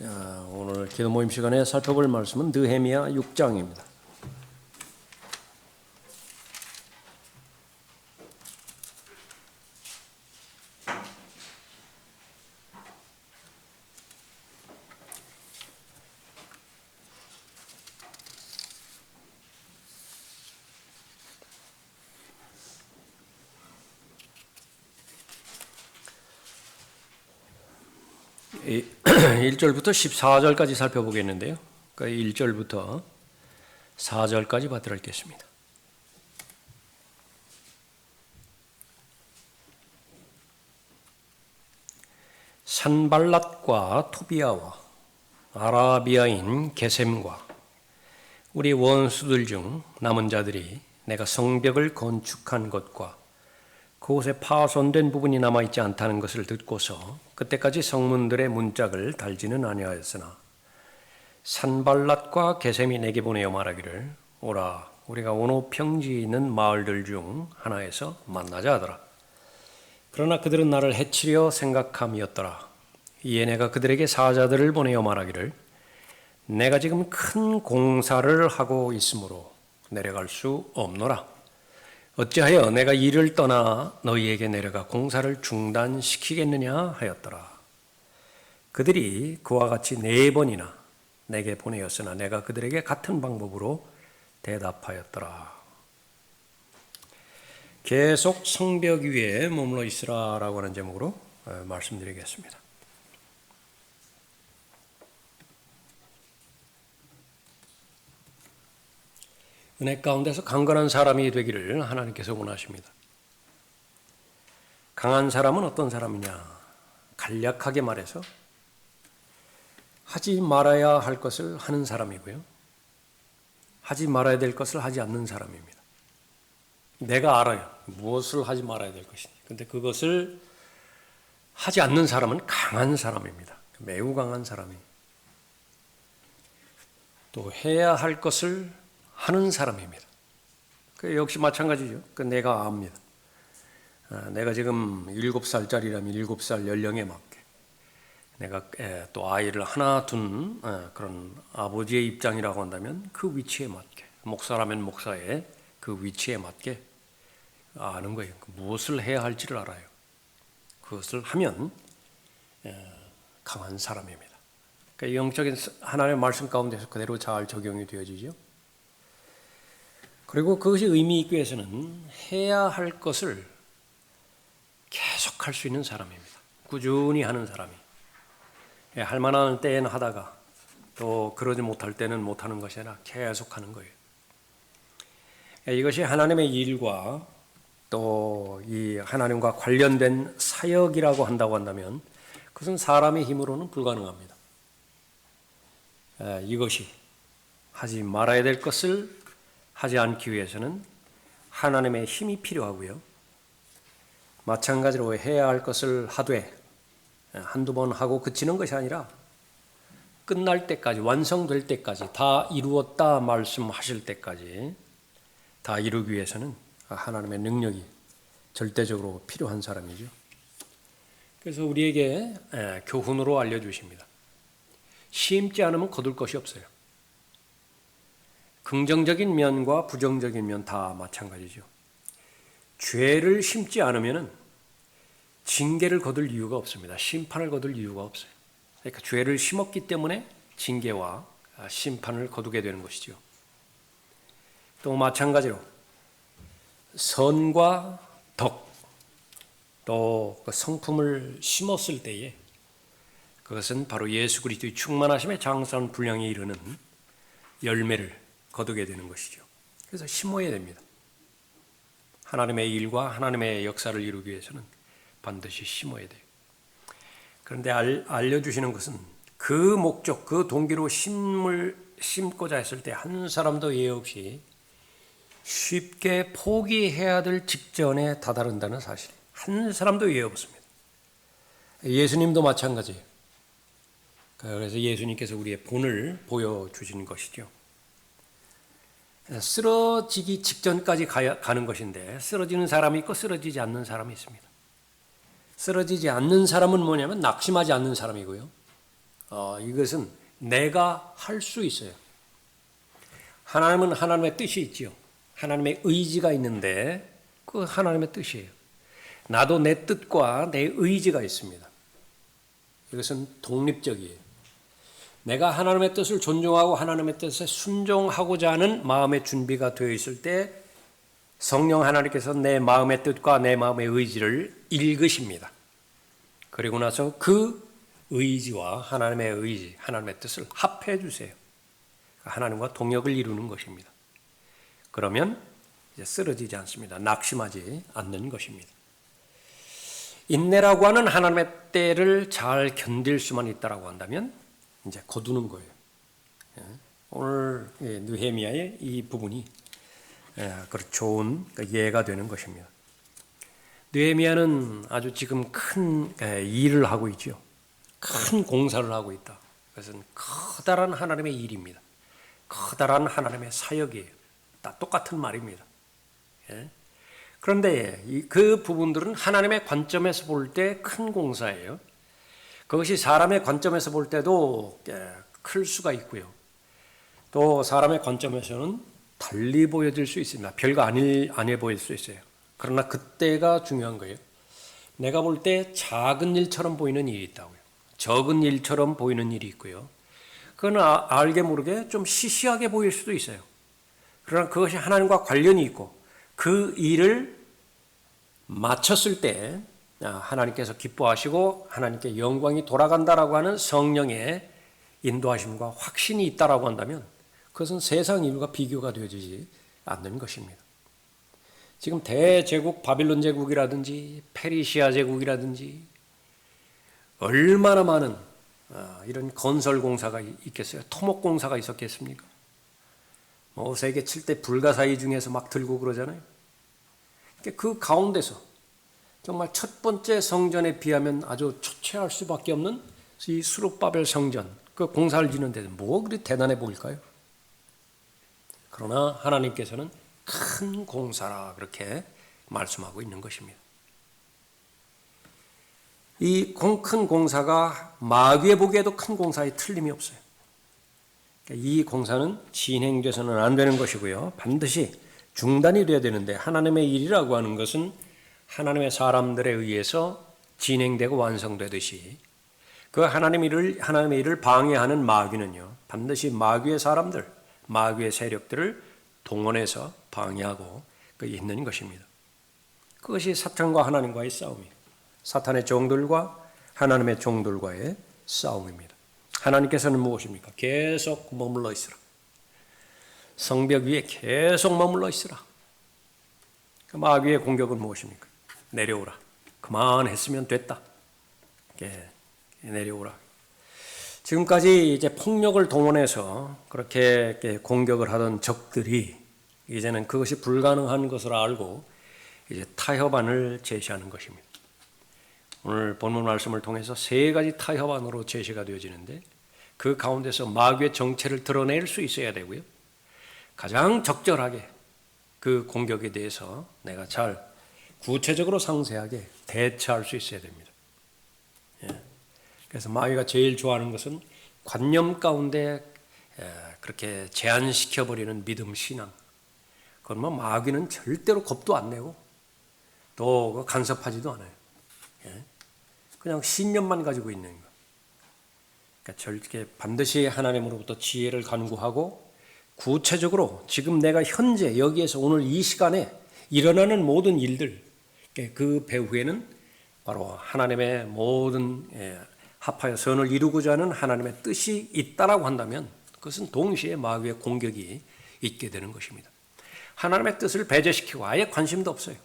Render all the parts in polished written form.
오늘 기도 모임 시간에 살펴볼 말씀은 느헤미야 6장입니다. 이 1절부터 14절까지 살펴보겠는데요. 그 1절부터 4절까지 받들어 읽겠습니다. 산발랏과 토비아와 아라비아인 게셈과 우리 원수들 중 남은 자들이 내가 성벽을 건축한 것과 그곳에 파손된 부분이 남아있지 않다는 것을 듣고서 그때까지 성문들의 문짝을 달지는 아니하였으나 산발랏과 게셈이 내게 보내어 말하기를 오라 우리가 오노 평지에 있는 마을들 중 하나에서 만나자 하더라. 그러나 그들은 나를 해치려 생각함이었더라. 이에 내가 그들에게 사자들을 보내어 말하기를 내가 지금 큰 공사를 하고 있으므로 내려갈 수 없노라. 어찌하여 내가 이를 떠나 너희에게 내려가 공사를 중단시키겠느냐 하였더라. 그들이 그와 같이 4번이나 내게 보내었으나 내가 그들에게 같은 방법으로 대답하였더라. 계속 성벽 위에 머물러 있으라라고 하는 제목으로 말씀드리겠습니다. 은혜 가운데서 강건한 사람이 되기를 하나님께서 원하십니다. 강한 사람은 어떤 사람이냐? 간략하게 말해서 하지 말아야 할 것을 하는 사람이고요. 하지 말아야 될 것을 하지 않는 사람입니다. 내가 알아요. 무엇을 하지 말아야 될 것인지. 근데 그것을 하지 않는 사람은 강한 사람입니다. 매우 강한 사람이. 또 해야 할 것을 하는 사람입니다. 그 역시 마찬가지죠. 그 내가 압니다. 내가 지금 7살짜리라면 7살 연령에 맞게 내가 또 아이를 하나 둔 그런 아버지의 입장이라고 한다면 그 위치에 맞게 목사라면 목사의 그 위치에 맞게 아는 거예요. 무엇을 해야 할지를 알아요. 그것을 하면 강한 사람입니다. 그러니까 영적인 하나님의 말씀 가운데서 그대로 잘 적용이 되어지죠. 그리고 그것이 의미 있기 위해서는 해야 할 것을 계속 할 수 있는 사람입니다. 꾸준히 하는 사람이. 할 만한 때에는 하다가 또 그러지 못할 때는 못하는 것이 아니라 계속 하는 거예요. 이것이 하나님의 일과 또 이 하나님과 관련된 사역이라고 한다고 한다면 그것은 사람의 힘으로는 불가능합니다. 이것이 하지 말아야 될 것을 하지 않기 위해서는 하나님의 힘이 필요하고요. 마찬가지로 해야 할 것을 하되 한두 번 하고 그치는 것이 아니라 끝날 때까지 완성될 때까지 다 이루었다 말씀하실 때까지 다 이루기 위해서는 하나님의 능력이 절대적으로 필요한 사람이죠. 그래서 우리에게 교훈으로 알려주십니다. 심지 않으면 거둘 것이 없어요. 긍정적인 면과 부정적인 면 다 마찬가지죠. 죄를 심지 않으면 징계를 거둘 이유가 없습니다. 심판을 거둘 이유가 없어요. 그러니까 죄를 심었기 때문에 징계와 심판을 거두게 되는 것이죠. 또 마찬가지로 선과 덕, 또 그 성품을 심었을 때에 그것은 바로 예수 그리스도의 충만하심에 장사한 분량에 이르는 열매를 거두게 되는 것이죠. 그래서 심어야 됩니다. 하나님의 일과 하나님의 역사를 이루기 위해서는 반드시 심어야 돼요. 그런데 알려주시는 것은 그 목적, 그 동기로 심고자 했을 때 한 사람도 예외 없이 쉽게 포기해야 될 직전에 다다른다는 사실. 한 사람도 예외 없습니다. 예수님도 마찬가지예요. 그래서 예수님께서 우리의 본을 보여주신 것이죠. 쓰러지기 직전까지 가는 것인데 쓰러지는 사람이 있고 쓰러지지 않는 사람이 있습니다. 쓰러지지 않는 사람은 뭐냐면 낙심하지 않는 사람이고요. 이것은 내가 할 수 있어요. 하나님은 하나님의 뜻이 있지요. 하나님의 의지가 있는데 그 하나님의 뜻이에요. 나도 내 뜻과 내 의지가 있습니다. 이것은 독립적이에요. 내가 하나님의 뜻을 존중하고 하나님의 뜻에 순종하고자 하는 마음의 준비가 되어 있을 때 성령 하나님께서 내 마음의 뜻과 내 마음의 의지를 읽으십니다. 그리고 나서 그 의지와 하나님의 의지, 하나님의 뜻을 합해 주세요. 하나님과 동역을 이루는 것입니다. 그러면 이제 쓰러지지 않습니다. 낙심하지 않는 것입니다. 인내라고 하는 하나님의 때를 잘 견딜 수만 있다라고 한다면 이제 거두는 거예요. 오늘 느헤미야의 이 부분이 좋은 예가 되는 것입니다. 느헤미야는 아주 지금 큰 일을 하고 있죠. 큰 공사를 하고 있다. 그것은 커다란 하나님의 일입니다. 커다란 하나님의 사역이에요. 다 똑같은 말입니다. 그런데 그 부분들은 하나님의 관점에서 볼 때 큰 공사예요. 그것이 사람의 관점에서 볼 때도 클 수가 있고요. 또 사람의 관점에서는 달리 보여질 수 있습니다. 별거 아니해 보일 수 있어요. 그러나 그때가 중요한 거예요. 내가 볼 때 작은 일처럼 보이는 일이 있다고요. 적은 일처럼 보이는 일이 있고요. 그건 알게 모르게 좀 시시하게 보일 수도 있어요. 그러나 그것이 하나님과 관련이 있고 그 일을 마쳤을 때 하나님께서 기뻐하시고 하나님께 영광이 돌아간다라고 하는 성령의 인도하심과 확신이 있다라고 한다면 그것은 세상 일과 비교가 되어지지 않는 것입니다. 지금 대제국 바빌론 제국이라든지 페르시아 제국이라든지 얼마나 많은 이런 건설 공사가 있겠어요? 토목 공사가 있었겠습니까? 세계 7대 불가사의 중에서 막 들고 그러잖아요. 그 가운데서 정말 첫 번째 성전에 비하면 아주 초췌할 수밖에 없는 이 스룹바벨 성전, 그 공사를 짓는데 뭐 그리 대단해 보일까요? 그러나 하나님께서는 큰 공사라 그렇게 말씀하고 있는 것입니다. 이 큰 공사가 마귀에 보기에도 큰 공사에 틀림이 없어요. 이 공사는 진행돼서는 안 되는 것이고요. 반드시 중단이 되어야 되는데 하나님의 일이라고 하는 것은 하나님의 사람들에 의해서 진행되고 완성되듯이 그 하나님의 일을 방해하는 마귀는요. 반드시 마귀의 사람들, 마귀의 세력들을 동원해서 방해하고 있는 것입니다. 그것이 사탄과 하나님과의 싸움이에요. 사탄의 종들과 하나님의 종들과의 싸움입니다. 하나님께서는 무엇입니까? 계속 머물러 있으라. 성벽 위에 계속 머물러 있으라. 그 마귀의 공격은 무엇입니까? 내려오라. 그만했으면 됐다. 내려오라. 지금까지 이제 폭력을 동원해서 그렇게 공격을 하던 적들이 이제는 그것이 불가능한 것을 알고 이제 타협안을 제시하는 것입니다. 오늘 본문 말씀을 통해서 세 가지 타협안으로 제시가 되어지는데 그 가운데서 마귀의 정체를 드러낼 수 있어야 되고요. 가장 적절하게 그 공격에 대해서 내가 잘 구체적으로 상세하게 대처할 수 있어야 됩니다. 그래서 마귀가 제일 좋아하는 것은 관념 가운데 그렇게 제한시켜버리는 믿음 신앙. 그건 뭐 마귀는 절대로 겁도 안 내고 또 간섭하지도 않아요. 그냥 신념만 가지고 있는 거. 그러니까 절대 반드시 하나님으로부터 지혜를 간구하고 구체적으로 지금 내가 현재 여기에서 오늘 이 시간에 일어나는 모든 일들 그 배후에는 바로 하나님의 모든 합하여 선을 이루고자 하는 하나님의 뜻이 있다라고 한다면 그것은 동시에 마귀의 공격이 있게 되는 것입니다. 하나님의 뜻을 배제시키고 아예 관심도 없어요.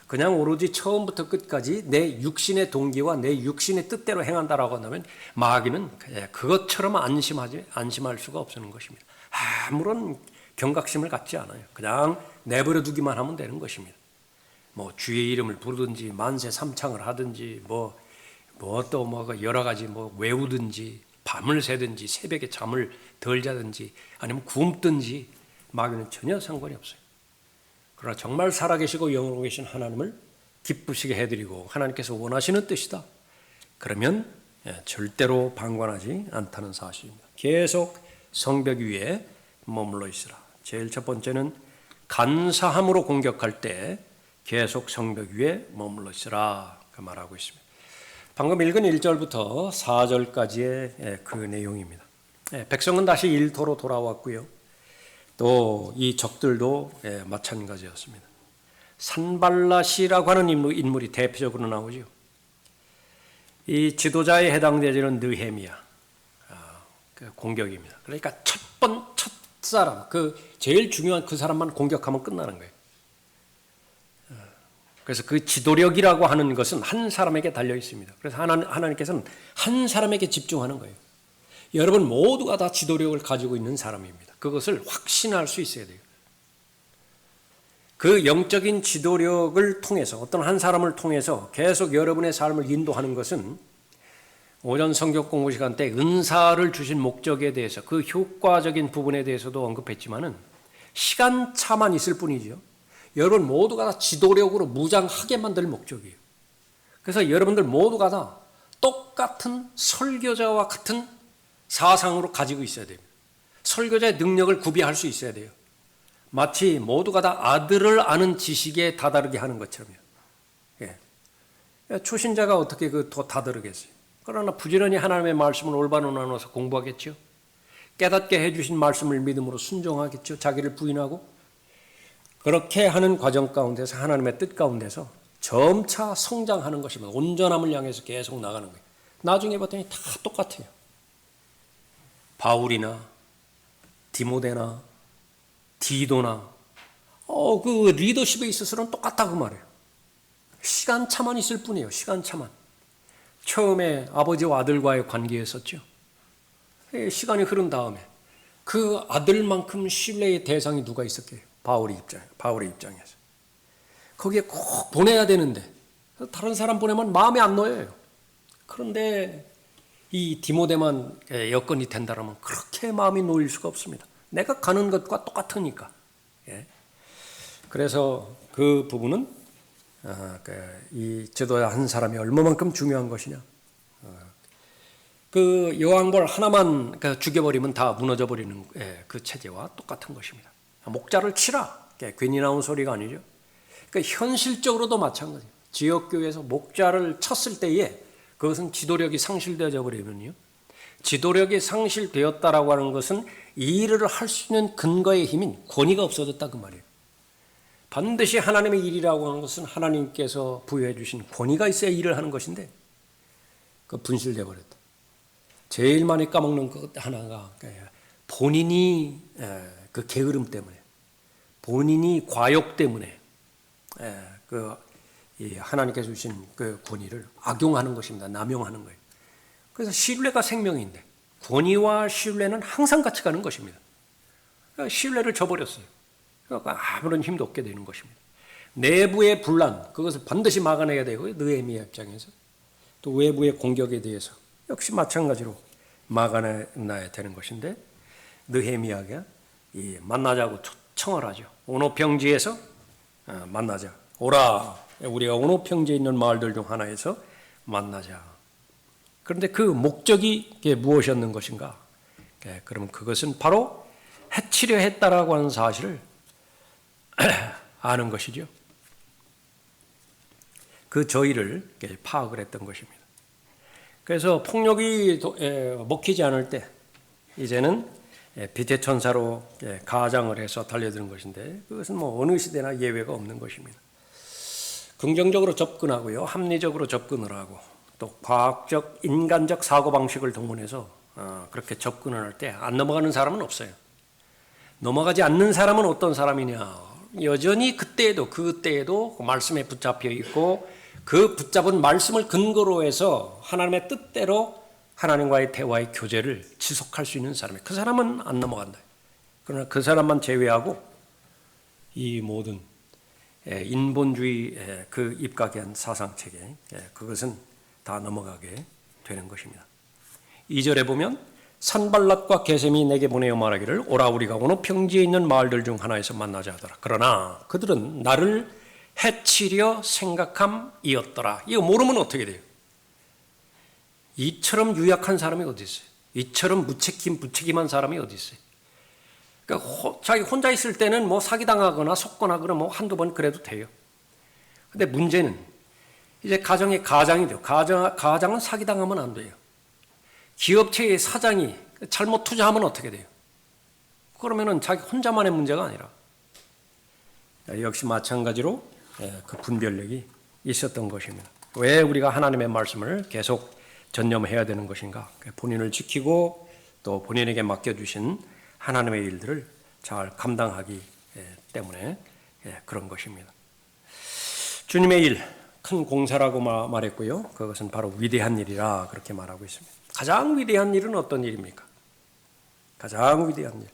그냥 오로지 처음부터 끝까지 내 육신의 동기와 내 육신의 뜻대로 행한다라고 한다면 마귀는 그것처럼 안심할 수가 없는 것입니다. 아무런 경각심을 갖지 않아요. 그냥 내버려 두기만 하면 되는 것입니다. 뭐 주의 이름을 부르든지 만세 삼창을 하든지 뭐 또 여러 가지 외우든지 밤을 새든지 새벽에 잠을 덜 자든지 아니면 굶든지 마귀는 전혀 상관이 없어요. 그러나 정말 살아계시고 영원하신 하나님을 기쁘시게 해드리고 하나님께서 원하시는 뜻이다. 그러면 절대로 방관하지 않다는 사실입니다. 계속 성벽 위에 머물러 있으라. 제일 첫 번째는 간사함으로 공격할 때 계속 성벽 위에 머물러 있으라 그 말하고 있습니다. 방금 읽은 1절부터 4절까지의 그 내용입니다. 백성은 다시 일터로 돌아왔고요. 또 이 적들도 마찬가지였습니다. 산발랏이라고 하는 인물이 대표적으로 나오죠. 이 지도자에 해당되는 느헤미야 그 공격입니다. 그러니까 첫 사람, 그 제일 중요한 그 사람만 공격하면 끝나는 거예요. 그래서 그 지도력이라고 하는 것은 한 사람에게 달려 있습니다. 그래서 하나님께서는 한 사람에게 집중하는 거예요. 여러분 모두가 다 지도력을 가지고 있는 사람입니다. 그것을 확신할 수 있어야 돼요. 그 영적인 지도력을 통해서 어떤 한 사람을 통해서 계속 여러분의 삶을 인도하는 것은 오전 성경 공부 시간 때 은사를 주신 목적에 대해서 그 효과적인 부분에 대해서도 언급했지만은 시간차만 있을 뿐이죠. 여러분 모두가 다 지도력으로 무장하게 만들 목적이에요. 그래서 여러분들 모두가 다 똑같은 설교자와 같은 사상으로 가지고 있어야 됩니다. 설교자의 능력을 구비할 수 있어야 돼요. 마치 모두가 다 아들을 아는 지식에 다다르게 하는 것처럼요. 초신자가 어떻게 더 다다르겠어요? 그러나 부지런히 하나님의 말씀을 올바로 나눠서 공부하겠죠. 깨닫게 해주신 말씀을 믿음으로 순종하겠죠. 자기를 부인하고 그렇게 하는 과정 가운데서 하나님의 뜻 가운데서 점차 성장하는 것입니다. 온전함을 향해서 계속 나가는 거예요. 나중에 봤더니 다 똑같아요. 바울이나 디모데나 디도나 그 리더십에 있어서는 똑같다고 말해요. 시간차만 있을 뿐이에요. 시간차만. 처음에 아버지와 아들과의 관계였었죠. 시간이 흐른 다음에 그 아들만큼 신뢰의 대상이 누가 있었게요? 바울의 입장에서. 거기에 꼭 보내야 되는데 다른 사람 보내면 마음에 안 놓여요. 그런데 이 디모데만 여건이 된다면 그렇게 마음이 놓일 수가 없습니다. 내가 가는 것과 똑같으니까. 그래서 그 부분은 이 지도자 한 사람이 얼마만큼 중요한 것이냐. 그 여왕벌 하나만 죽여버리면 다 무너져버리는 그 체제와 똑같은 것입니다. 목자를 치라. 괜히 나온 소리가 아니죠. 그러니까 현실적으로도 마찬가지예요. 지역교회에서 목자를 쳤을 때에 그것은 지도력이 상실되어 버리면요. 지도력이 상실되었다라고 하는 것은 이 일을 할 수 있는 근거의 힘인 권위가 없어졌다 그 말이에요. 반드시 하나님의 일이라고 하는 것은 하나님께서 부여해 주신 권위가 있어야 일을 하는 것인데 그 분실되어 버렸다. 제일 많이 까먹는 것 하나가 본인이 그 게으름 때문에 본인이 과욕 때문에 하나님께서 주신 그 권위를 악용하는 것입니다. 남용하는 거예요. 그래서 신뢰가 생명인데 권위와 신뢰는 항상 같이 가는 것입니다. 신뢰를 저버렸어요. 그러니까 아무런 힘도 없게 되는 것입니다. 내부의 분란, 그것을 반드시 막아내야 되고요. 느헤미야 입장에서. 또 외부의 공격에 대해서 역시 마찬가지로 막아내야 되는 것인데 느헤미야가 만나자고 청을 하죠. 오노평지에서 만나자. 오라. 우리가 오노평지에 있는 마을들 중 하나에서 만나자. 그런데 그 목적이 무엇이었는 것인가? 그러면 그것은 바로 해치려 했다라고 하는 사실을 아는 것이죠. 그 저희를 파악을 했던 것입니다. 그래서 폭력이 먹히지 않을 때 이제는 빛의 천사로 가장을 해서 달려드는 것인데 그것은 어느 시대나 예외가 없는 것입니다. 긍정적으로 접근하고요. 합리적으로 접근을 하고 또 과학적 인간적 사고방식을 동원해서 그렇게 접근을 할 때 안 넘어가는 사람은 없어요. 넘어가지 않는 사람은 어떤 사람이냐. 여전히 그때에도 그 말씀에 붙잡혀 있고 그 붙잡은 말씀을 근거로 해서 하나님의 뜻대로 하나님과의 대화의 교제를 지속할 수 있는 사람이에요. 그 사람은 안 넘어간다. 그러나 그 사람만 제외하고 이 모든 인본주의 그 입각한 사상체계 그것은 다 넘어가게 되는 것입니다. 2절에 보면 산발랏과 게셈이 내게 보내어 말하기를 오라 우리가 오노 평지에 있는 마을들 중 하나에서 만나자 하더라. 그러나 그들은 나를 해치려 생각함이었더라. 이거 모르면 어떻게 돼요? 이처럼 유약한 사람이 어디 있어요? 이처럼 무책임한 사람이 어디 있어요? 그러니까 자기 혼자 있을 때는 뭐 사기당하거나 속거나 그러면 뭐 한두 번 그래도 돼요. 근데 문제는 이제 가정의 가장이 돼요. 가장은 사기당하면 안 돼요. 기업체의 사장이 잘못 투자하면 어떻게 돼요? 그러면은 자기 혼자만의 문제가 아니라 역시 마찬가지로 그 분별력이 있었던 것입니다. 왜 우리가 하나님의 말씀을 계속 전념해야 되는 것인가? 본인을 지키고 또 본인에게 맡겨주신 하나님의 일들을 잘 감당하기 때문에 그런 것입니다. 주님의 일, 큰 공사라고 말했고요. 그것은 바로 위대한 일이라 그렇게 말하고 있습니다. 가장 위대한 일은 어떤 일입니까? 가장 위대한 일.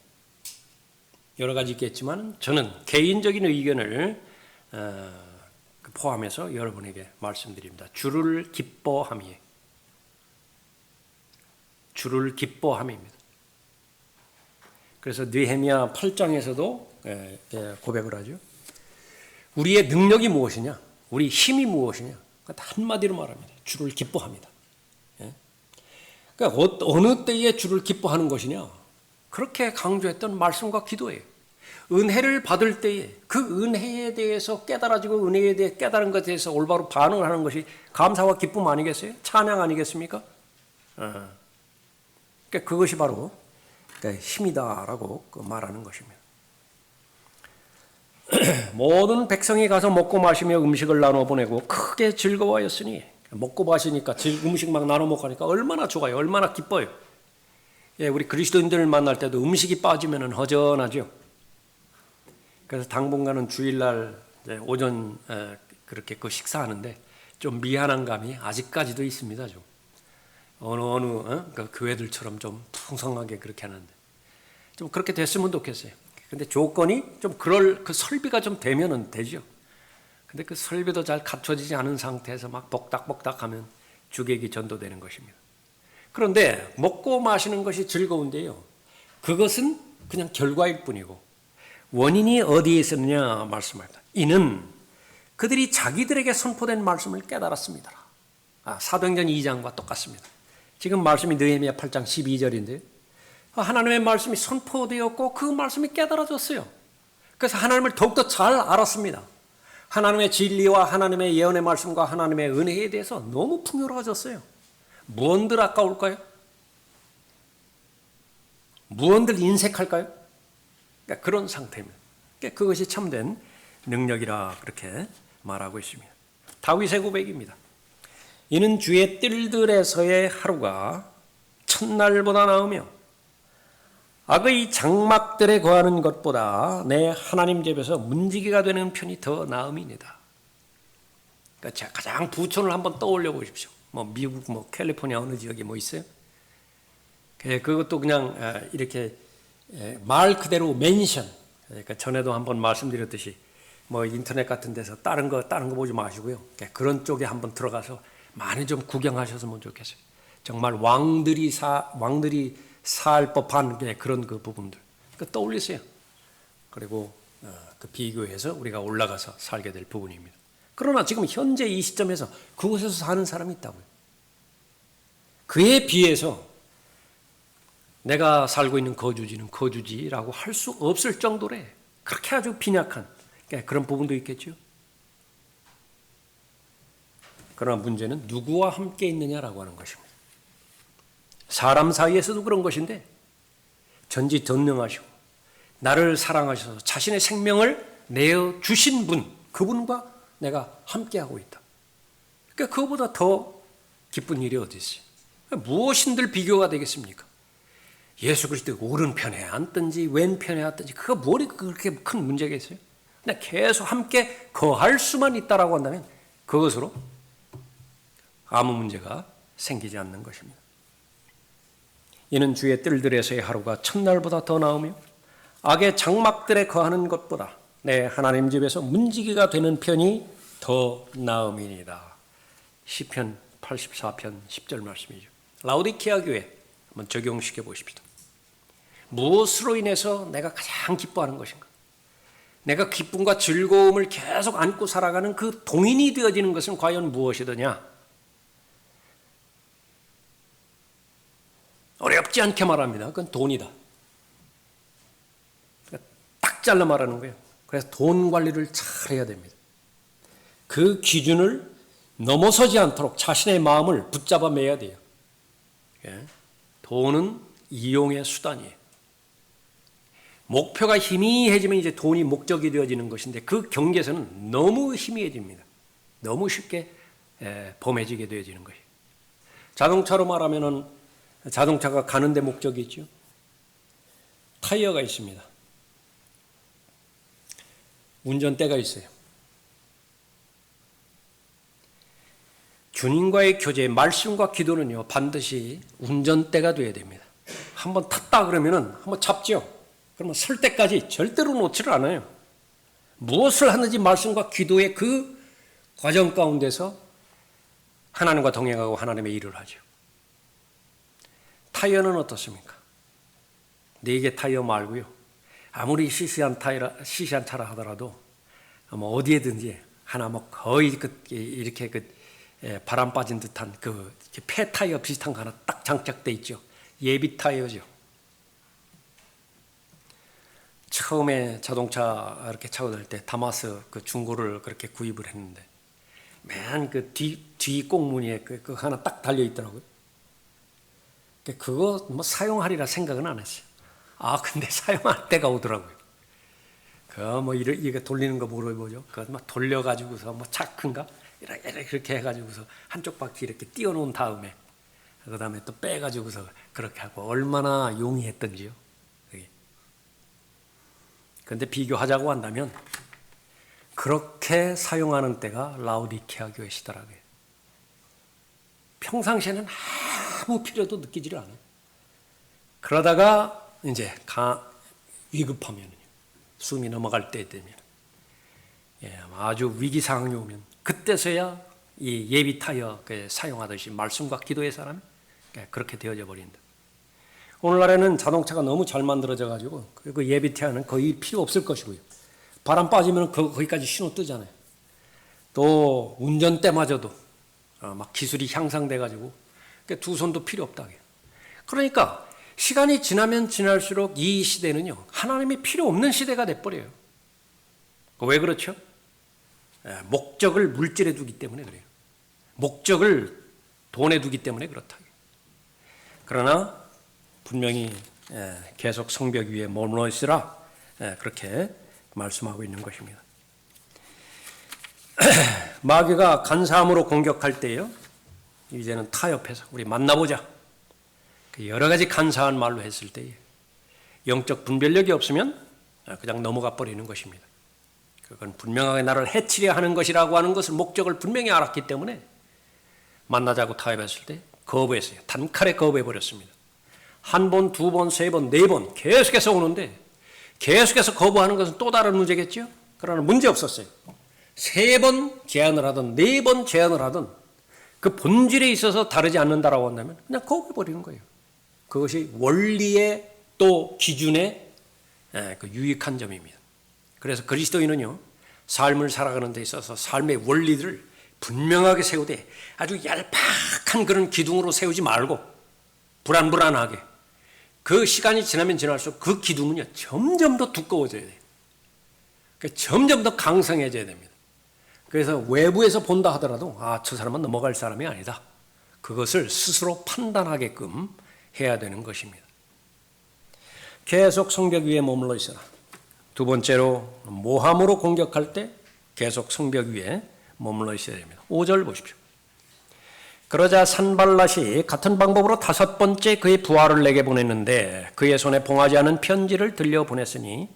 여러 가지 있겠지만 저는 개인적인 의견을 포함해서 여러분에게 말씀드립니다. 주를 기뻐함이에요. 주를 기뻐함입니다. 그래서 느헤미야 8장에서도 고백을 하죠. 우리의 능력이 무엇이냐? 우리 힘이 무엇이냐? 한마디로 말합니다. 주를 기뻐합니다. 그러니까 어느 때에 주를 기뻐하는 것이냐? 그렇게 강조했던 말씀과 기도예요. 은혜를 받을 때에 그 은혜에 대해서 깨달아지고 은혜에 대해 깨달은 것에 대해서 올바로 반응을 하는 것이 감사와 기쁨 아니겠어요? 찬양 아니겠습니까? 그러니까 그것이 바로 힘이다라고 말하는 것입니다. 모든 백성이 가서 먹고 마시며 음식을 나눠 보내고 크게 즐거워하였으니 먹고 마시니까 음식 막 나눠 먹으니까 얼마나 좋아요. 얼마나 기뻐요. 우리 그리스도인들을 만날 때도 음식이 빠지면 허전하죠. 그래서 당분간은 주일날 오전 그렇게 식사하는데 좀 미안한 감이 아직까지도 있습니다. 좀 그 교회들처럼 좀 풍성하게 그렇게 하는데 좀 그렇게 됐으면 좋겠어요. 근데 조건이 좀 그 설비가 좀 되면은 되죠. 근데 그 설비도 잘 갖춰지지 않은 상태에서 막 복닥복닥하면 주객이 전도되는 것입니다. 그런데 먹고 마시는 것이 즐거운데요. 그것은 그냥 결과일 뿐이고 원인이 어디에 있었느냐 말씀합니다. 이는 그들이 자기들에게 선포된 말씀을 깨달았습니다. 사도행전 2장과 똑같습니다. 지금 말씀이 느헤미야 8장 12절인데요. 하나님의 말씀이 선포되었고 그 말씀이 깨달아졌어요. 그래서 하나님을 더욱더 잘 알았습니다. 하나님의 진리와 하나님의 예언의 말씀과 하나님의 은혜에 대해서 너무 풍요로워졌어요. 무언들 아까울까요? 무언들 인색할까요? 그러니까 그런 상태입니다. 그러니까 그것이 참된 능력이라 그렇게 말하고 있습니다. 다윗의 고백입니다. 이는 주의 뜰들에서의 하루가 첫날보다 나으며 악의 장막들에 거하는 것보다 내 하나님 집에서 문지기가 되는 편이 더 나음이니다. 그러니까 제가 가장 부촌을 한번 떠올려 보십시오. 미국 캘리포니아 어느 지역에 있어요? 그것도 그냥 이렇게 말 그대로 맨션. 그러니까 전에도 한번 말씀드렸듯이 인터넷 같은 데서 다른 거 보지 마시고요. 그런 쪽에 한번 들어가서 많이 좀 구경하셨으면 좋겠어요. 정말 왕들이 살 법한 그런 그 부분들 떠올리세요. 그리고 그 비교해서 우리가 올라가서 살게 될 부분입니다. 그러나 지금 현재 이 시점에서 그곳에서 사는 사람이 있다고요. 그에 비해서 내가 살고 있는 거주지는 거주지라고 할 수 없을 정도로 그렇게 아주 빈약한 그런 부분도 있겠죠. 그러나 문제는 누구와 함께 있느냐라고 하는 것입니다. 사람 사이에서도 그런 것인데 전지전능하시고 나를 사랑하셔서 자신의 생명을 내어주신 분, 그분과 내가 함께하고 있다. 그러니까 그거보다 더 기쁜 일이 어디 있어요? 무엇인들 비교가 되겠습니까? 예수 그리스도의 오른편에 앉든지 왼편에 앉든지 그거 뭐리 그렇게 큰 문제가 있어요? 근데 계속 함께 거할 수만 있다라고 한다면 그것으로 아무 문제가 생기지 않는 것입니다. 이는 주의 뜰들에서의 하루가 첫날보다 더 나으며 악의 장막들에 거하는 것보다 내 하나님 집에서 문지기가 되는 편이 더 나음이니이다. 시편 84편 10절 말씀이죠. 라오디케아 교회 한번 적용시켜 보십시오. 무엇으로 인해서 내가 가장 기뻐하는 것인가? 내가 기쁨과 즐거움을 계속 안고 살아가는 그 동인이 되어지는 것은 과연 무엇이더냐? 어렵지 않게 말합니다. 그건 돈이다. 그러니까 딱 잘라 말하는 거예요. 그래서 돈 관리를 잘 해야 됩니다. 그 기준을 넘어서지 않도록 자신의 마음을 붙잡아 매야 돼요. 돈은 이용의 수단이에요. 목표가 희미해지면 이제 돈이 목적이 되어지는 것인데 그 경계선은 너무 희미해집니다. 너무 쉽게 범해지게 되어지는 것이에요. 자동차로 말하면은 자동차가 가는 데 목적이 있죠. 타이어가 있습니다. 운전대가 있어요. 주님과의 교제, 말씀과 기도는요, 반드시 운전대가 되어야 됩니다. 한번 탔다 그러면은 한번 잡죠. 그러면 설 때까지 절대로 놓지를 않아요. 무엇을 하는지 말씀과 기도의 그 과정 가운데서 하나님과 동행하고 하나님의 일을 하죠. 타이어는 어떻습니까? 4개 타이어 말고요. 아무리 시시한 차라 하더라도 뭐 어디에든지 하나 뭐 거의 이렇게 바람 빠진 듯한 폐 타이어 비슷한 거 하나 딱 장착돼 있죠. 예비 타이어죠. 처음에 자동차 이렇게 차고 다닐 때 다마스 그 중고를 그렇게 구입을 했는데 맨 그 뒤 꽁무니에 그 하나 딱 달려 있더라고요. 그거 뭐 사용하리라 생각은 안 했어요. 근데 사용할 때가 오더라고요. 뭐 이거 돌리는 거 뭐죠? 그거 막 돌려가지고서 뭐 차큰가 이렇게 해가지고서 한쪽 바퀴 이렇게 띄워놓은 다음에 그 다음에 또 빼가지고서 그렇게 하고 얼마나 용이했던지요. 그런데 비교하자고 한다면 그렇게 사용하는 때가 라우디케아 교회시더라고요. 평상시에는 아무 필요도 느끼지를 않아요. 그러다가 이제 위급하면 숨이 넘어갈 때 되면 아주 위기 상황이 오면 그때서야 이 예비 타이어 사용하듯이 말씀과 기도의 사람이 그렇게 되어져 버린다. 오늘날에는 자동차가 너무 잘 만들어져 가지고 그 예비 타이어는 거의 필요 없을 것이고요. 바람 빠지면 거기까지 신호 뜨잖아요. 또 운전대마저도 막 기술이 향상돼 가지고 두 손도 필요 없다. 그러니까 시간이 지나면 지날수록 이 시대는요, 하나님이 필요 없는 시대가 돼버려요. 왜 그렇죠? 목적을 물질에 두기 때문에 그래요. 목적을 돈에 두기 때문에 그렇다. 그러나 분명히 계속 성벽 위에 머물러 있으라 그렇게 말씀하고 있는 것입니다. 마귀가 간사함으로 공격할 때요, 이제는 타협해서 우리 만나보자. 여러 가지 간사한 말로 했을 때 영적 분별력이 없으면 그냥 넘어가 버리는 것입니다. 그건 분명하게 나를 해치려 하는 것이라고 하는 것을 목적을 분명히 알았기 때문에 만나자고 타협했을 때 거부했어요. 단칼에 거부해버렸습니다. 한 번, 두 번, 세 번, 네 번 계속해서 오는데 계속해서 거부하는 것은 또 다른 문제겠죠? 그러나 문제 없었어요. 3번 제안을 하든 4번 제안을 하든 그 본질에 있어서 다르지 않는다라고 한다면 그냥 거부해버리는 거예요. 그것이 원리의 또 기준의 유익한 점입니다. 그래서 그리스도인은요, 삶을 살아가는 데 있어서 삶의 원리들을 분명하게 세우되 아주 얄팍한 그런 기둥으로 세우지 말고 불안불안하게 그 시간이 지나면 지날수록 그 기둥은요, 점점 더 두꺼워져야 돼요. 점점 더 강성해져야 됩니다. 그래서 외부에서 본다 하더라도 저 사람은 넘어갈 사람이 아니다. 그것을 스스로 판단하게끔 해야 되는 것입니다. 계속 성벽 위에 머물러 있어라. 두 번째로 모함으로 공격할 때 계속 성벽 위에 머물러 있어야 됩니다. 5절 보십시오. 그러자 산발랏이 같은 방법으로 5번째 그의 부하를 내게 보냈는데 그의 손에 봉하지 않은 편지를 들려 보냈으니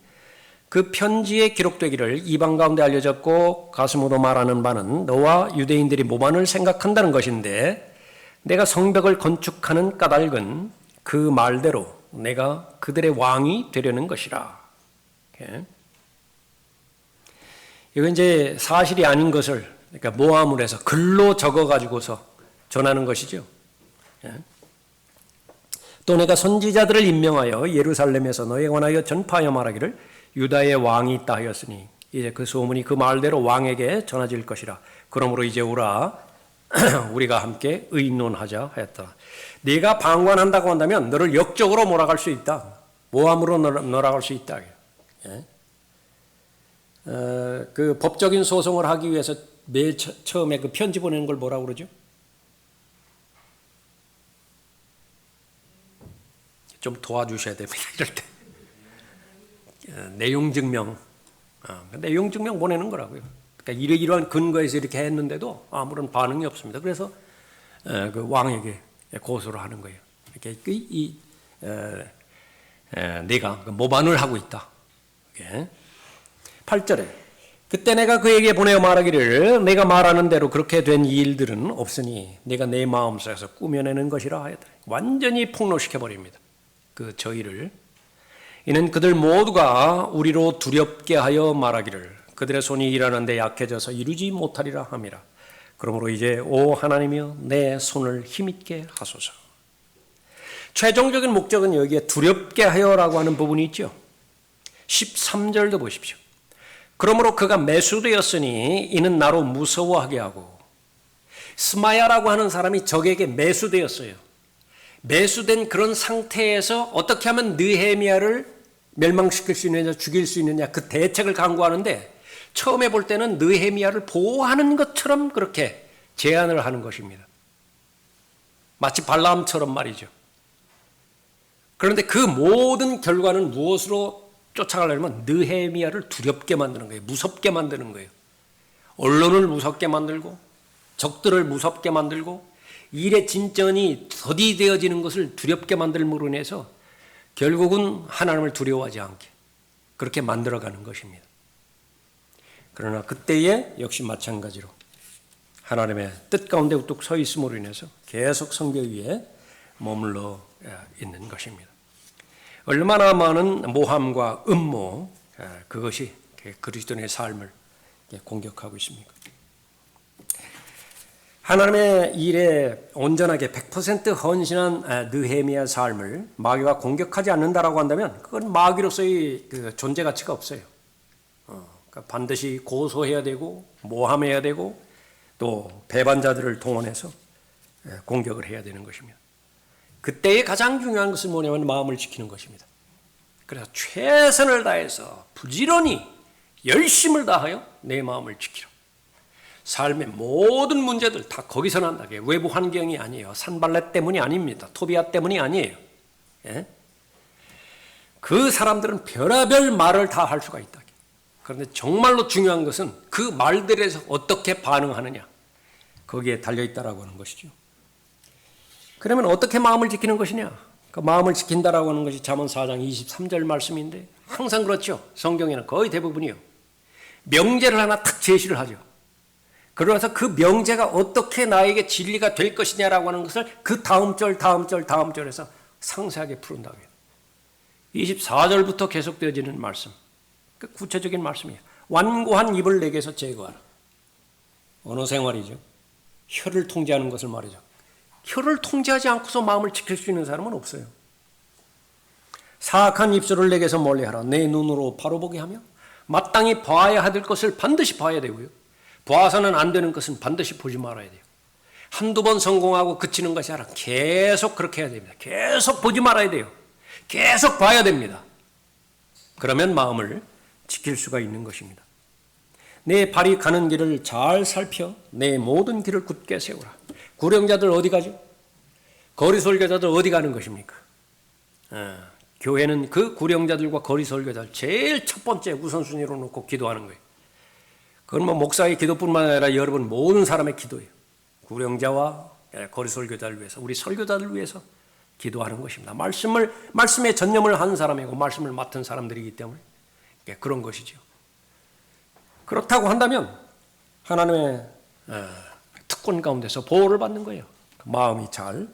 그 편지에 기록되기를 이방 가운데 알려졌고 가슴으로 말하는 바는 너와 유대인들이 모반을 생각한다는 것인데 내가 성벽을 건축하는 까닭은 그 말대로 내가 그들의 왕이 되려는 것이라. 이건 이제 사실이 아닌 것을 그러니까 모함을 해서 글로 적어가지고서 전하는 것이죠. 또 내가 선지자들을 임명하여 예루살렘에서 너에 관하여 전파하여 말하기를 유다의 왕이 있다 하였으니 이제 그 소문이 그 말대로 왕에게 전해질 것이라. 그러므로 이제 오라 우리가 함께 의논하자 하였다. 네가 방관한다고 한다면 너를 역적으로 몰아갈 수 있다. 모함으로 몰아갈 수 있다. 예? 그 법적인 소송을 하기 위해서 매일 처음에 그 편지 보내는 걸 뭐라고 그러죠? 좀 도와주셔야 됩니다. 이럴 때. 내용 증명. 내용 증명 보내는 거라고요. 그러니까 이러한 근거에서 이렇게 했는데도 아무런 반응이 없습니다. 그래서 그 왕에게 고소를 하는 거예요. 이렇게 네가 모반을 하고 있다. 8절에 그때 내가 그에게 보내어 말하기를 내가 말하는 대로 그렇게 된 일들은 없으니 내가 내 마음속에서 꾸며내는 것이라 하였다. 완전히 폭로시켜 버립니다. 그 저희를. 이는 그들 모두가 우리로 두렵게 하여 말하기를 그들의 손이 일하는데 약해져서 이루지 못하리라 함이라. 그러므로 이제 오 하나님이여 내 손을 힘있게 하소서. 최종적인 목적은 여기에 두렵게 하여라고 하는 부분이 있죠. 13절도 보십시오. 그러므로 그가 매수되었으니 이는 나로 무서워하게 하고. 스마야라고 하는 사람이 적에게 매수되었어요. 매수된 그런 상태에서 어떻게 하면 느헤미야를 멸망시킬 수 있느냐, 죽일 수 있느냐, 그 대책을 강구하는데 처음에 볼 때는 느헤미야를 보호하는 것처럼 그렇게 제안을 하는 것입니다. 마치 발람처럼 말이죠. 그런데 그 모든 결과는 무엇으로 쫓아가려면 느헤미야를 두렵게 만드는 거예요. 무섭게 만드는 거예요. 언론을 무섭게 만들고 적들을 무섭게 만들고 일의 진전이 더디되어지는 것을 두렵게 만들므로 인해서 결국은 하나님을 두려워하지 않게 그렇게 만들어가는 것입니다. 그러나 그때에 역시 마찬가지로 하나님의 뜻 가운데 우뚝 서 있음으로 인해서 계속 성벽 위에 머물러 있는 것입니다. 얼마나 많은 모함과 음모 그것이 그리스도인의 삶을 공격하고 있습니까? 하나님의 일에 온전하게 100% 헌신한 느헤미야 삶을 마귀가 공격하지 않는다라고 한다면 그건 마귀로서의 그 존재 가치가 없어요. 그러니까 반드시 고소해야 되고 모함해야 되고 또 배반자들을 동원해서 공격을 해야 되는 것입니다. 그때의 가장 중요한 것은 뭐냐면 마음을 지키는 것입니다. 그래서 최선을 다해서 부지런히 열심을 다하여 내 마음을 지키라. 삶의 모든 문제들 다 거기서 난다. 외부 환경이 아니에요. 산발렛 때문이 아닙니다. 토비아 때문이 아니에요. 예? 그 사람들은 별의별 말을 다 할 수가 있다. 그런데 정말로 중요한 것은 그 말들에서 어떻게 반응하느냐. 거기에 달려있다라고 하는 것이죠. 그러면 어떻게 마음을 지키는 것이냐? 그 마음을 지킨다라고 하는 것이 잠언 4장 23절 말씀인데 항상 그렇죠. 성경에는 거의 대부분이요. 명제를 하나 탁 제시를 하죠. 그러면서 그 명제가 어떻게 나에게 진리가 될 것이냐라고 하는 것을 그 다음 절에서 상세하게 푸른다고요. 24절부터 계속되어지는 말씀. 그 구체적인 말씀이에요. 완고한 입을 내게서 제거하라. 언어 생활이죠. 혀를 통제하는 것을 말이죠. 혀를 통제하지 않고서 마음을 지킬 수 있는 사람은 없어요. 사악한 입술을 내게서 멀리하라. 내 눈으로 바로 보게 하며 마땅히 봐야 할 것을 반드시 봐야 되고요. 봐서는 안 되는 것은 반드시 보지 말아야 돼요. 한두 번 성공하고 그치는 것이 아니라 계속 그렇게 해야 됩니다. 계속 보지 말아야 돼요. 계속 봐야 됩니다. 그러면 마음을 지킬 수가 있는 것입니다. 내 발이 가는 길을 잘 살펴 내 모든 길을 굳게 세우라. 구령자들 어디 가죠? 거리 설교자들 어디 가는 것입니까? 교회는 그 구령자들과 거리 설교자들 제일 첫 번째 우선순위로 놓고 기도하는 거예요. 그건 뭐 목사의 기도뿐만 아니라 여러분 모든 사람의 기도예요. 구령자와 거리 설교자를 위해서, 우리 설교자들을 위해서 기도하는 것입니다. 말씀에 전념을 한 사람이고 말씀을 맡은 사람들이기 때문에 그런 것이죠. 그렇다고 한다면 하나님의 특권 가운데서 보호를 받는 거예요. 마음이 잘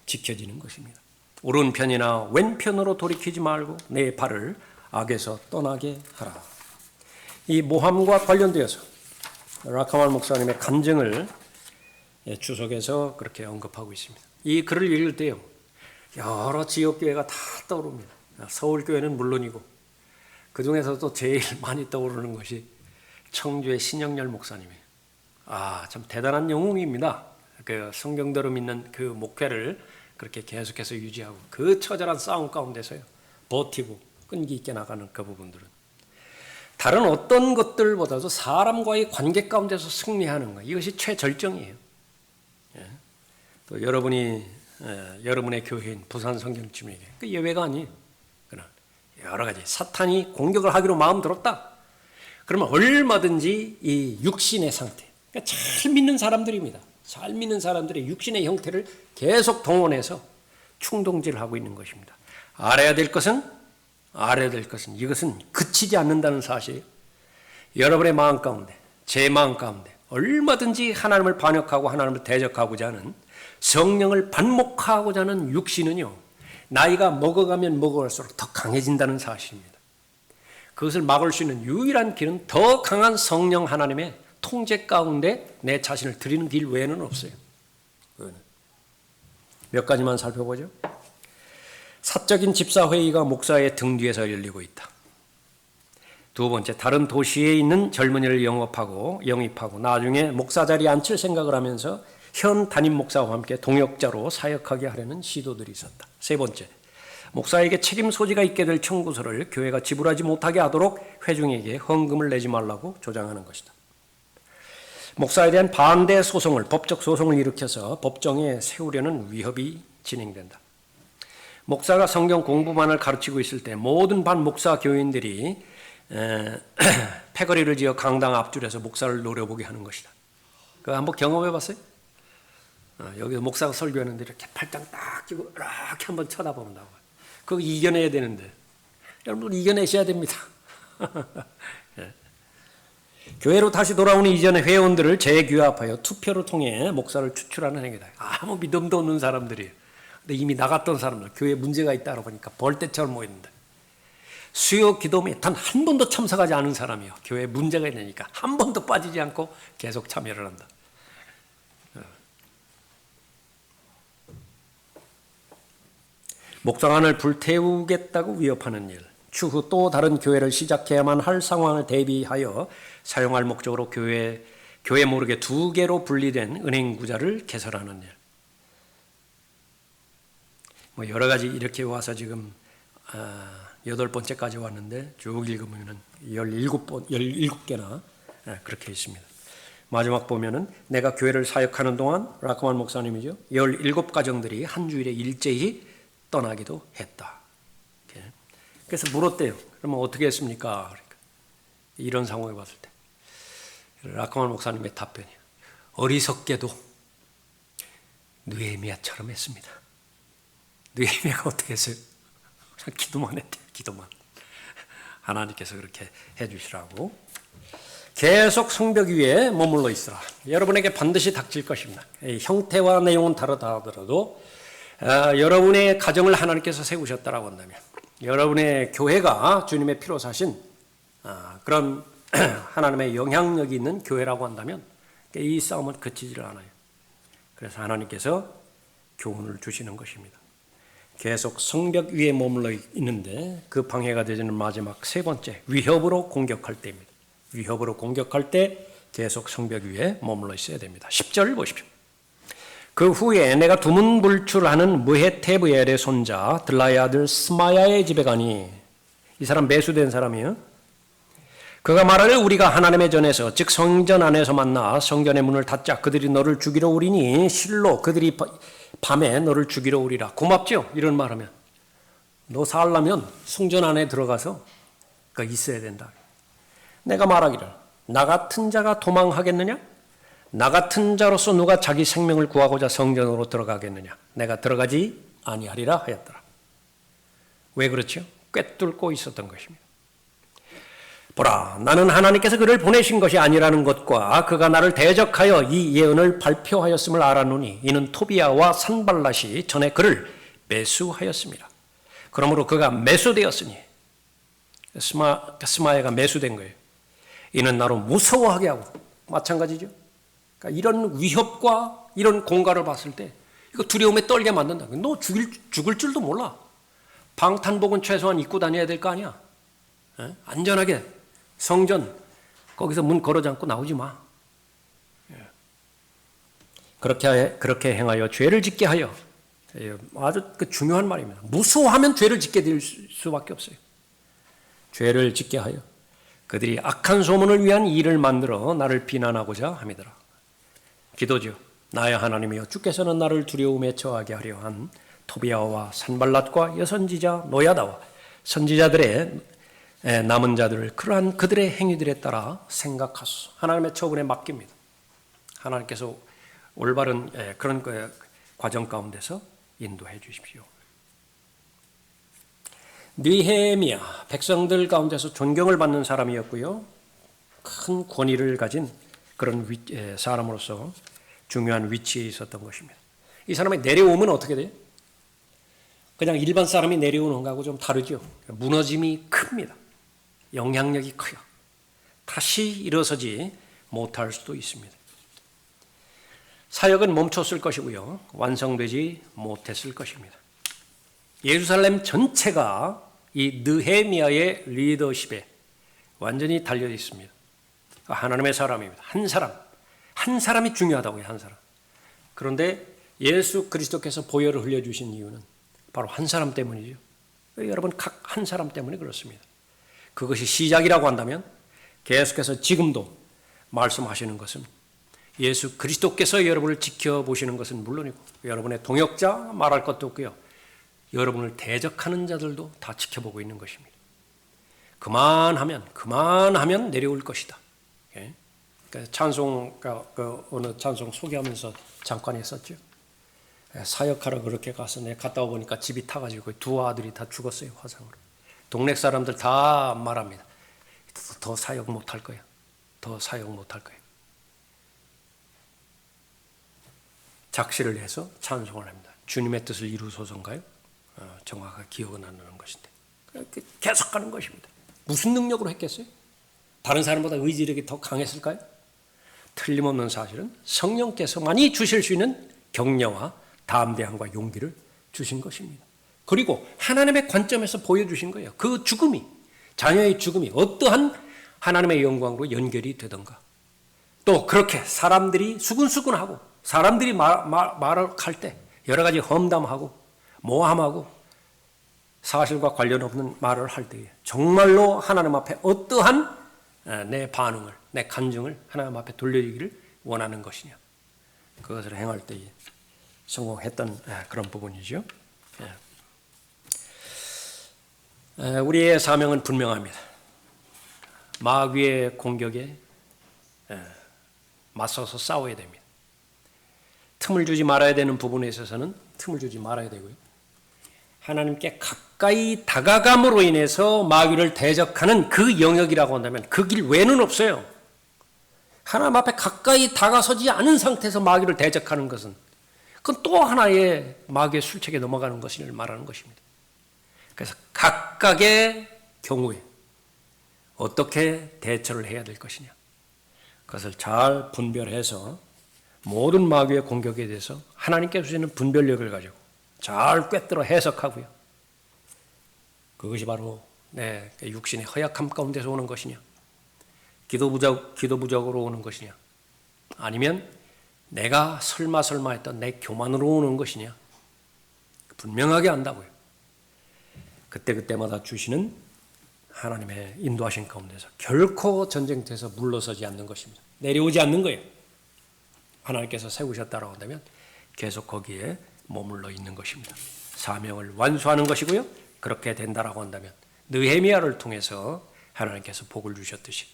지켜지는 것입니다. 오른편이나 왼편으로 돌이키지 말고 내 발을 악에서 떠나게 하라. 이 모함과 관련되어서 라카말 목사님의 간증을 주석에서 그렇게 언급하고 있습니다. 이 글을 읽을 때요, 여러 지역교회가 다 떠오릅니다. 서울교회는 물론이고 그 중에서도 제일 많이 떠오르는 것이 청주의 신영렬 목사님이에요. 참 대단한 영웅입니다. 그 성경대로 믿는 그 목회를 그렇게 계속해서 유지하고 그 처절한 싸움 가운데서요 버티고 끈기 있게 나가는 그 부분들은 다른 어떤 것들보다도 사람과의 관계 가운데서 승리하는 것, 이것이 최절정이에요. 또 여러분이 여러분의 교회인 부산 성경팀에게 그 예외가 아니에요. 그러나 여러 가지 사탄이 공격을 하기로 마음 들었다. 그러면 얼마든지 이 육신의 상태, 그러니까 잘 믿는 사람들입니다. 잘 믿는 사람들의 육신의 형태를 계속 동원해서 충동질을 하고 있는 것입니다. 알아야 될 것은 이것은 그치지 않는다는 사실. 여러분의 마음 가운데, 제 마음 가운데 얼마든지 하나님을 반역하고 하나님을 대적하고자 하는 성령을 반목하고자 하는 육신은요, 나이가 먹어가면 먹어갈수록 더 강해진다는 사실입니다. 그것을 막을 수 있는 유일한 길은 더 강한 성령 하나님의 통제 가운데 내 자신을 드리는 길 외에는 없어요. 몇 가지만 살펴보죠. 사적인 집사회의가 목사의 등 뒤에서 열리고 있다. 두 번째, 다른 도시에 있는 젊은이를 영입하고 나중에 목사 자리에 앉힐 생각을 하면서 현 담임 목사와 함께 동역자로 사역하게 하려는 시도들이 있었다. 세 번째, 목사에게 책임 소지가 있게 될 청구서를 교회가 지불하지 못하게 하도록 회중에게 헌금을 내지 말라고 조장하는 것이다. 목사에 대한 반대 소송을, 법적 소송을 일으켜서 법정에 세우려는 위협이 진행된다. 목사가 성경 공부만을 가르치고 있을 때 모든 반 목사 교인들이 패거리를 지어 강당 앞줄에서 목사를 노려보게 하는 것이다. 그거 한번 경험해 봤어요? 여기서 목사가 설교하는데 이렇게 팔짱 딱 끼고 이렇게 한번 쳐다본다고. 그거 이겨내야 되는데 여러분 이겨내셔야 됩니다. 예. 교회로 다시 돌아오는 이전의 회원들을 재규합하여 투표를 통해 목사를 추출하는 행위다. 아무 믿음도 없는 사람들이에요. 근데 이미 나갔던 사람들, 교회에 문제가 있다고 보니까 벌떼처럼 모였는데 수요 기도에 단 한 번도 참석하지 않은 사람이요. 교회에 문제가 있으니까 한 번도 빠지지 않고 계속 참여를 한다. 목장안을 불태우겠다고 위협하는 일, 추후 또 다른 교회를 시작해야만 할 상황을 대비하여 사용할 목적으로 교회 모르게 두 개로 분리된 은행구자를 개설하는 일. 뭐 여러 가지 이렇게 와서 지금 8번째까지 왔는데 쭉 읽으면 17개나 그렇게 있습니다. 마지막 보면은 내가 교회를 사역하는 동안 라크만 목사님이죠. 17가정들이 한 주일에 일제히 떠나기도 했다. 그래서 물었대요. 그러면 어떻게 했습니까? 그러니까 이런 상황을 봤을 때 라크만 목사님의 답변이 어리석게도 느헤미야처럼 했습니다. 느헤미야가 어떻게 했어요? 그냥 기도만 했대요. 기도만. 하나님께서 그렇게 해주시라고. 계속 성벽 위에 머물러 있으라. 여러분에게 반드시 닥칠 것입니다. 형태와 내용은 다르다 하더라도 여러분의 가정을 하나님께서 세우셨다라고 한다면, 여러분의 교회가 주님의 피로 사신 그런 하나님의 영향력이 있는 교회라고 한다면 이 싸움은 그치지를 않아요. 그래서 하나님께서 교훈을 주시는 것입니다. 계속 성벽 위에 머물러 있는데 그 방해가 되지는 마지막 세 번째, 위협으로 공격할 때입니다. 위협으로 공격할 때 계속 성벽 위에 머물러 있어야 됩니다. 10절 보십시오. 그 후에 내가 두문불출하는 무헤테브엘의 손자 들라의 아들 스마야의 집에 가니, 이 사람 매수된 사람이에요. 그가 말하되 우리가 하나님의 전에서 즉 성전 안에서 만나 성전의 문을 닫자. 그들이 너를 죽이러 오리니 실로 그들이 밤에 너를 죽이러 오리라. 고맙죠? 이런 말하면 너 살려면 성전 안에 들어가서 있어야 된다. 내가 말하기를 나 같은 자가 도망하겠느냐? 나 같은 자로서 누가 자기 생명을 구하고자 성전으로 들어가겠느냐? 내가 들어가지 아니하리라 하였더라. 왜 그렇죠? 꿰뚫고 있었던 것입니다. 보라, 나는 하나님께서 그를 보내신 것이 아니라는 것과 그가 나를 대적하여 이 예언을 발표하였음을 알았노니 이는 토비아와 산발랏이 전에 그를 매수하였습니다. 그러므로 그가 매수되었으니, 스마야가 매수된 거예요. 이는 나로 무서워하게 하고, 마찬가지죠. 그러니까 이런 위협과 이런 공갈을 봤을 때 이거 두려움에 떨게 만든다. 너 죽을 줄도 몰라. 방탄복은 최소한 입고 다녀야 될 거 아니야. 안전하게 성전 거기서 문 걸어 잠고 나오지 마. 그렇게 행하여 죄를 짓게 하여 아주 중요한 말입니다. 무수하면 죄를 짓게 될 수밖에 없어요. 죄를 짓게 하여 그들이 악한 소문을 위한 일을 만들어 나를 비난하고자 함이더라. 기도죠. 나의 하나님이여, 주께서는 나를 두려움에 처하게 하려 한 토비아와 산발랏과 여선지자 노야다와 선지자들의 남은 자들을 그러한 그들의 행위들에 따라 생각하소서. 하나님의 처분에 맡깁니다. 하나님께서 올바른 그런 과정 가운데서 인도해 주십시오. 느헤미야, 백성들 가운데서 존경을 받는 사람이었고요. 큰 권위를 가진 그런 사람으로서 중요한 위치에 있었던 것입니다. 이 사람이 내려오면 어떻게 돼요? 그냥 일반 사람이 내려오는 것하고 좀 다르죠. 무너짐이 큽니다. 영향력이 커요. 다시 일어서지 못할 수도 있습니다. 사역은 멈췄을 것이고요. 완성되지 못했을 것입니다. 예루살렘 전체가 이 느헤미야의 리더십에 완전히 달려 있습니다. 하나님의 사람입니다. 한 사람이 중요하다고요. 한 사람. 그런데 예수 그리스도께서 보혈을 흘려주신 이유는 바로 한 사람 때문이죠. 여러분, 각 한 사람 때문에 그렇습니다. 그것이 시작이라고 한다면 계속해서 지금도 말씀하시는 것은 예수 그리스도께서 여러분을 지켜보시는 것은 물론이고, 여러분의 동역자 말할 것도 없고요, 여러분을 대적하는 자들도 다 지켜보고 있는 것입니다. 그만하면 내려올 것이다. 찬송, 어느 찬송 소개하면서 잠깐 했었죠. 사역하러 그렇게 가서 내가 갔다 오보니까 집이 타가지고 두 아들이 다 죽었어요, 화상으로. 동네 사람들 다 말합니다. 더 사역 못할 거야. 더 사역 못할 거야. 작시를 해서 찬송을 합니다. 주님의 뜻을 이루소서인가요? 정확하게 기억은 안 나는 것인데 계속 가는 것입니다. 무슨 능력으로 했겠어요? 다른 사람보다 의지력이 더 강했을까요? 틀림없는 사실은 성령께서만이 주실 수 있는 격려와 담대함과 용기를 주신 것입니다. 그리고 하나님의 관점에서 보여주신 거예요. 그 죽음이, 자녀의 죽음이 어떠한 하나님의 영광으로 연결이 되던가. 또 그렇게 사람들이 수근수근하고 사람들이 말을 할 때 여러 가지 험담하고 모함하고 사실과 관련 없는 말을 할 때에 정말로 하나님 앞에 어떠한 내 반응을, 내 간증을 하나님 앞에 돌려주기를 원하는 것이냐, 그것을 행할 때에 성공했던 그런 부분이죠. 우리의 사명은 분명합니다. 마귀의 공격에 맞서서 싸워야 됩니다. 틈을 주지 말아야 되는 부분에 있어서는 틈을 주지 말아야 되고요. 하나님께 가까이 다가감으로 인해서 마귀를 대적하는 그 영역이라고 한다면 그 길 외에는 없어요. 하나님 앞에 가까이 다가서지 않은 상태에서 마귀를 대적하는 것은 그건 또 하나의 마귀의 술책에 넘어가는 것을 말하는 것입니다. 그래서 각각의 경우에 어떻게 대처를 해야 될 것이냐, 그것을 잘 분별해서 모든 마귀의 공격에 대해서 하나님께서 주시는 분별력을 가지고 잘 꿰뚫어 해석하고요. 그것이 바로 내 육신의 허약함 가운데서 오는 것이냐, 기도 부족으로 오는 것이냐, 아니면 내가 설마 했던 내 교만으로 오는 것이냐, 분명하게 안다고요. 그때마다 주시는 하나님의 인도하신 가운데서 결코 전쟁터에서 물러서지 않는 것입니다. 내려오지 않는 거예요. 하나님께서 세우셨다라고 한다면 계속 거기에 머물러 있는 것입니다. 사명을 완수하는 것이고요. 그렇게 된다라고 한다면 느헤미야를 통해서 하나님께서 복을 주셨듯이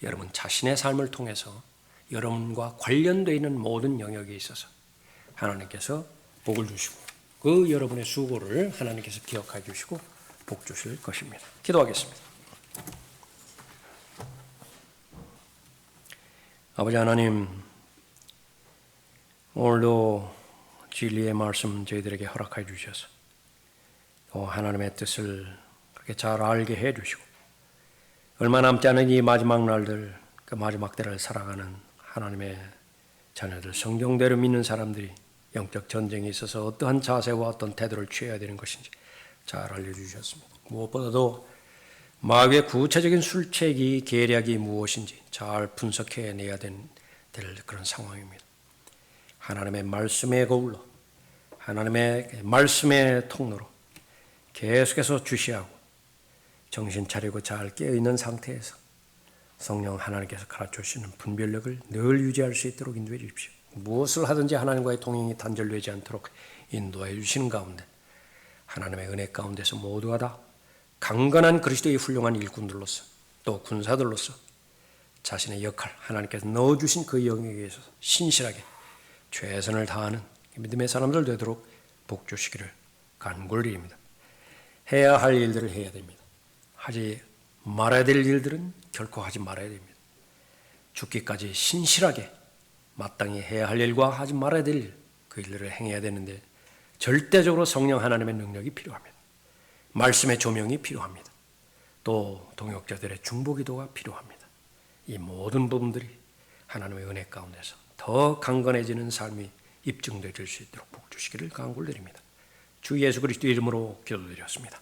여러분 자신의 삶을 통해서 여러분과 관련되어 있는 모든 영역에 있어서 하나님께서 복을 주시고 그 여러분의 수고를 하나님께서 기억해 주시고 복 주실 것입니다. 기도하겠습니다. 아버지 하나님, 오늘도 진리의 말씀 저희들에게 허락해 주셔서 또 하나님의 뜻을 그렇게 잘 알게 해 주시고 얼마 남지 않은 이 마지막 날들, 그 마지막 때를 살아가는 하나님의 자녀들, 성경대로 믿는 사람들이 영적 전쟁에 있어서 어떠한 자세와 어떤 태도를 취해야 되는 것인지 잘 알려주셨습니다. 무엇보다도 마귀의 구체적인 술책이, 계략이 무엇인지 잘 분석해내야 될 그런 상황입니다. 하나님의 말씀에 거울러 하나님의 말씀의 통로로 계속해서 주시하고 정신 차리고 잘 깨어있는 상태에서 성령 하나님께서 가르쳐주시는 분별력을 늘 유지할 수 있도록 인도해 주십시오. 무엇을 하든지 하나님과의 동행이 단절되지 않도록 인도해 주시는 가운데 하나님의 은혜 가운데서 모두가 다 강건한 그리스도의 훌륭한 일꾼들로서 또 군사들로서 자신의 역할, 하나님께서 넣어주신 그 영역에 있어서 신실하게 최선을 다하는 믿음의 사람들 되도록 복 주시기를 간구를 드립니다. 해야 할 일들을 해야 됩니다. 하지 말아야 될 일들은 결코 하지 말아야 됩니다. 죽기까지 신실하게 마땅히 해야 할 일과 하지 말아야 될 일, 그 일들을 행해야 되는데 절대적으로 성령 하나님의 능력이 필요합니다. 말씀의 조명이 필요합니다. 또 동역자들의 중보기도가 필요합니다. 이 모든 부분들이 하나님의 은혜 가운데서 더 강건해지는 삶이 입증되실 수 있도록 복 주시기를 간구를 드립니다. 주 예수 그리스도 이름으로 기도드렸습니다.